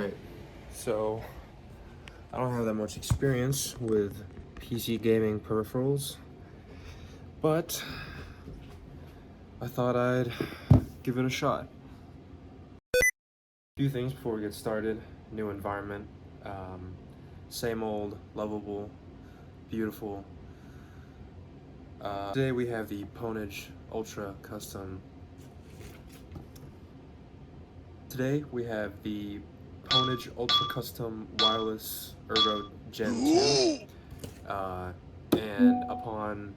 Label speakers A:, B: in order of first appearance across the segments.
A: Alright, so I don't have that much experience with PC gaming peripherals, but I thought I'd give it a shot. A few things before we get started. New environment, same old, lovable, beautiful. Today we have the Pwnage Ultra Custom. Today we have the Pwnage Ultra Custom Wireless Ergo Gen 2. And upon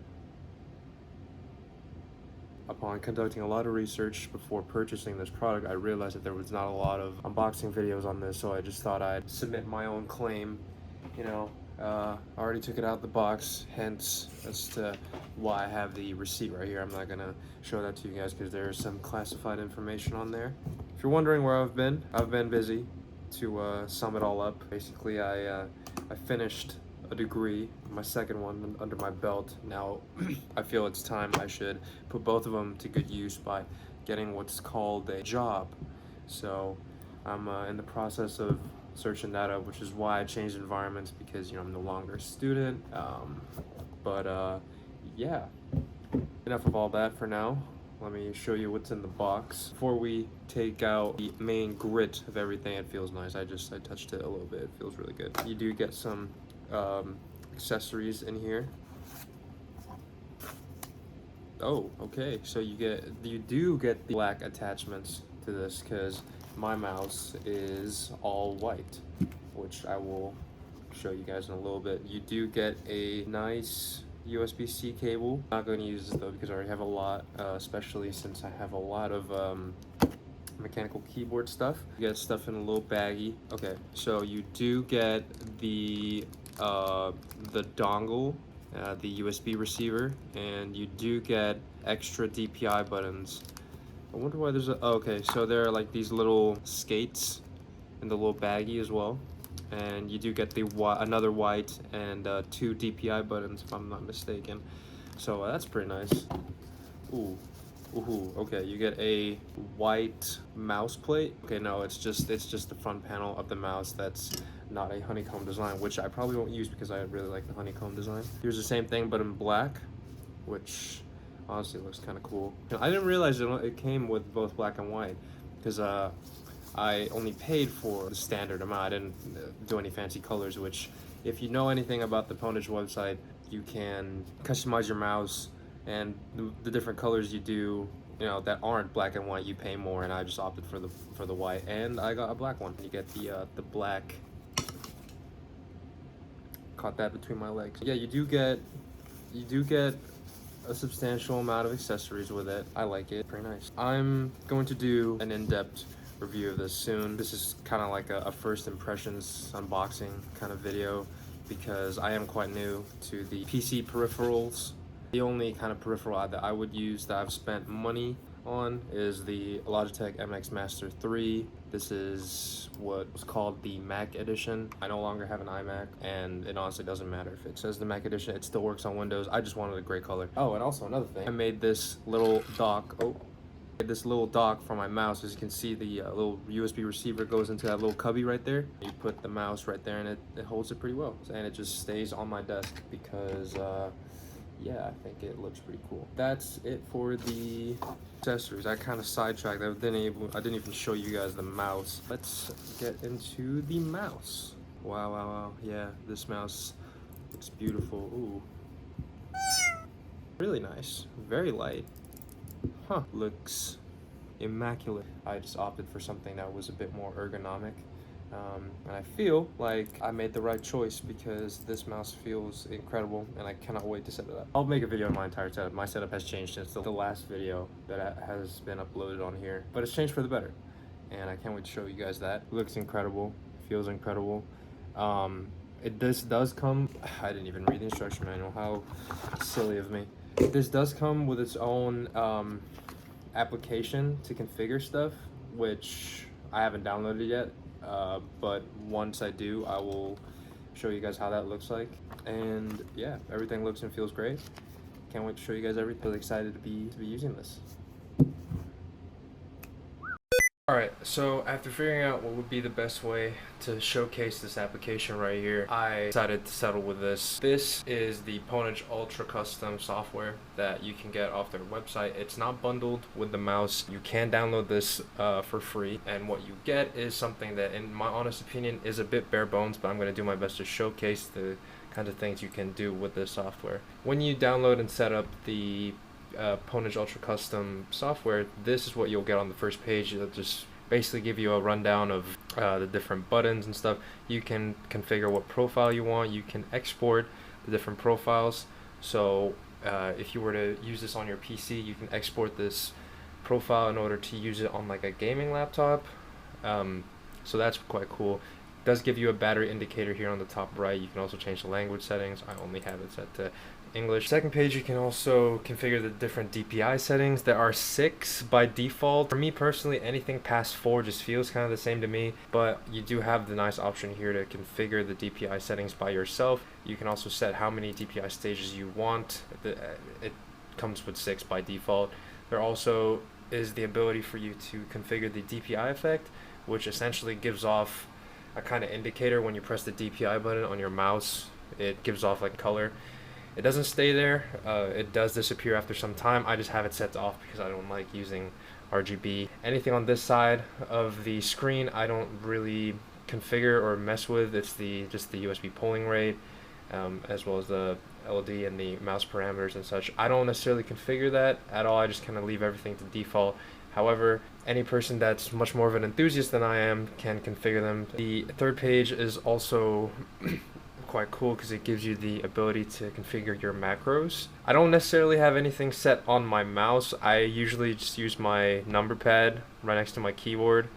A: conducting a lot of research before purchasing this product, I realized that there was not a lot of unboxing videos on this, so I just thought I'd submit my own claim. I already took it out of the box, hence as to why I have the receipt right here. I'm not gonna show that to you guys because there's some classified information on there. If you're wondering where I've been busy. To sum it all up, basically I finished a degree, my second one under my belt. Now I feel it's time I should put both of them to good use by getting what's called a job. So I'm in the process of searching that up, which is why I changed environments, because I'm no longer a student. Yeah, enough of all that for now. Let me show you what's in the box. Before we take out the main grit of everything, it feels nice. I touched it a little bit. It feels really good. You do get some accessories in here. Oh, okay. So you do get the black attachments to this, because my mouse is all white, which I will show you guys in a little bit. You do get a nice USB-C cable. I'm not going to use this though because I already have a lot, especially since I have a lot of mechanical keyboard stuff. You get stuff in a little baggie. Okay, so you do get the dongle, the USB receiver, and you do get extra DPI buttons. I wonder why there's okay, so there are like these little skates in the little baggie as well. And you do get the another white and 2 DPI buttons, if I'm not mistaken. So that's pretty nice. Ooh, okay. You get a white mouse plate. Okay, no, it's just the front panel of the mouse. That's not a honeycomb design, which I probably won't use because I really like the honeycomb design. Here's the same thing but in black, which honestly looks kind of cool. I didn't realize it came with both black and white, because I only paid for the standard amount. I didn't do any fancy colors, which if you know anything about the Pwnage website, you can customize your mouse, and the different colors you do, that aren't black and white, you pay more, and I just opted for the white, and I got a black one. You get the black. Caught that between my legs. Yeah, you do get a substantial amount of accessories with it. I like it. Pretty nice. I'm going to do an in-depth review of this soon. This is kind of like a first impressions unboxing kind of video, because I am quite new to the PC peripherals. The only kind of peripheral that I would use that I've spent money on is the Logitech MX Master 3. This is what was called the Mac edition. I no longer have an iMac, and it honestly doesn't matter if it says the Mac edition. It still works on Windows. I just wanted a great color. Oh, and also another thing, I made this little dock. This little dock for my mouse. As you can see, the little USB receiver goes into that little cubby right there. You put the mouse right there, and it holds it pretty well, and it just stays on my desk because yeah, I think it looks pretty cool. That's it for the accessories. I kind of sidetracked. I didn't even show you guys the mouse. Let's get into the mouse. Wow. Yeah, this mouse looks beautiful. Ooh, really nice. Very light. Huh, looks immaculate. I just opted for something that was a bit more ergonomic, and I feel like I made the right choice, because this mouse feels incredible, and I cannot wait to set it up. I'll make a video on my entire setup. My setup has changed since the last video that has been uploaded on here, but it's changed for the better, and I can't wait to show you guys that. It looks incredible, feels incredible. This does come, I didn't even read the instruction manual, how silly of me. This does come with its own application to configure stuff, which I haven't downloaded yet, but once I do, I will show you guys how that looks like. And yeah, everything looks and feels great. Can't wait to show you guys everything. Really excited to be using this. Alright, so after figuring out what would be the best way to showcase this application right here, I decided to settle with this. This is the Pwnage Ultra Custom software that you can get off their website. It's not bundled with the mouse. You can download this for free, and what you get is something that, in my honest opinion, is a bit bare bones, but I'm going to do my best to showcase the kinds of things you can do with this software. When you download and set up the Pwnage Ultra Custom software, this is what you'll get on the first page. It'll just basically give you a rundown of the different buttons and stuff. You can configure what profile you want. You can export the different profiles. So if you were to use this on your PC, you can export this profile in order to use it on like a gaming laptop. So that's quite cool. It does give you a battery indicator here on the top right. You can also change the language settings. I only have it set to English. Second page, you can also configure the different DPI settings. There are 6 by default. For me personally, anything past 4 just feels kind of the same to me, but you do have the nice option here to configure the DPI settings by yourself. You can also set how many DPI stages you want. It comes with 6 by default. There also is the ability for you to configure the DPI effect, which essentially gives off a kind of indicator when you press the DPI button on your mouse. It gives off like color. It doesn't stay there. It does disappear after some time. I just have it set to off because I don't like using RGB. Anything on this side of the screen I don't really configure or mess with. It's just the USB polling rate, as well as the LED and the mouse parameters and such. I don't necessarily configure that at all. I just kind of leave everything to default. However, any person that's much more of an enthusiast than I am can configure them. The third page is also quite cool because it gives you the ability to configure your macros. I don't necessarily have anything set on my mouse. I usually just use my number pad right next to my keyboard.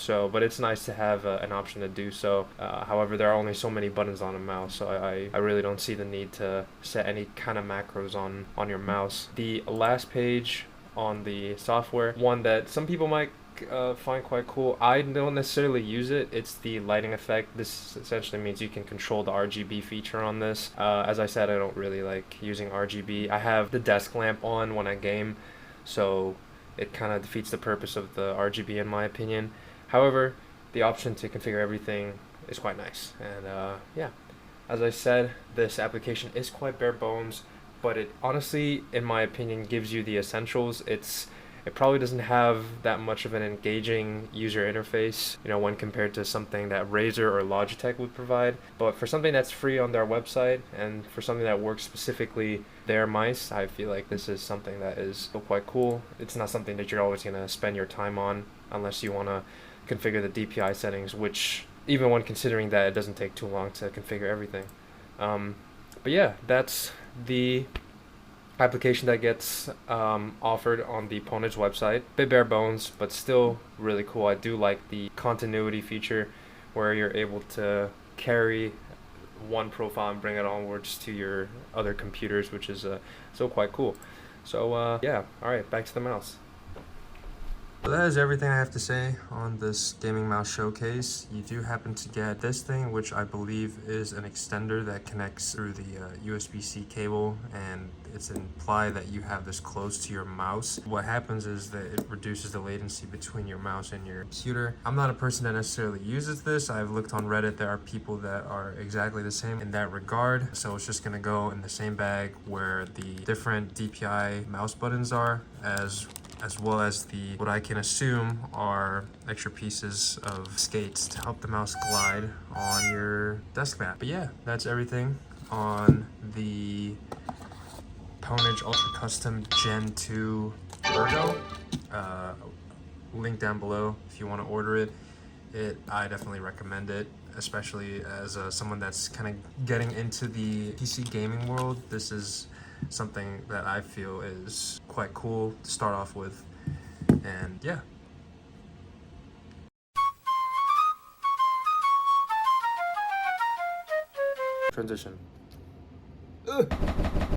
A: But it's nice to have an option to do so. However, there are only so many buttons on a mouse, so I really don't see the need to set any kind of macros on your mouse. The last page on the software, one that some people might find quite cool. I don't necessarily use it. It's the lighting effect. This essentially means you can control the RGB feature on this. As I said, I don't really like using RGB. I have the desk lamp on when I game, so it kind of defeats the purpose of the RGB in my opinion. However, the option to configure everything is quite nice. And yeah, as I said, this application is quite bare bones, but it honestly, in my opinion, gives you the essentials. It probably doesn't have that much of an engaging user interface, when compared to something that Razer or Logitech would provide. But for something that's free on their website and for something that works specifically their mice, I feel like this is something that is still quite cool. It's not something that you're always going to spend your time on unless you want to configure the DPI settings, which, even when considering that, it doesn't take too long to configure everything. But yeah, that's the application that gets offered on the Pwnage website. Bit bare bones, but still really cool. I do like the continuity feature where you're able to carry one profile and bring it onwards to your other computers, which is still quite cool. So yeah, alright, back to the mouse. So that is everything I have to say on this gaming mouse showcase. You do happen to get this thing, which I believe is an extender that connects through the USB-C cable, and it's implied that you have this close to your mouse. What happens is that it reduces the latency between your mouse and your computer. I'm not a person that necessarily uses this. I've looked on Reddit. There are people that are exactly the same in that regard. So it's just gonna go in the same bag where the different DPI mouse buttons are, as well as what I can assume are extra pieces of skates to help the mouse glide on your desk mat. But yeah, that's everything on the Pwnage Ultra Custom Gen 2 Ergo. Link down below if you want to order it. I definitely recommend it, especially as someone that's kind of getting into the PC gaming world. This is something that I feel is quite cool to start off with, and yeah. Transition. Ugh.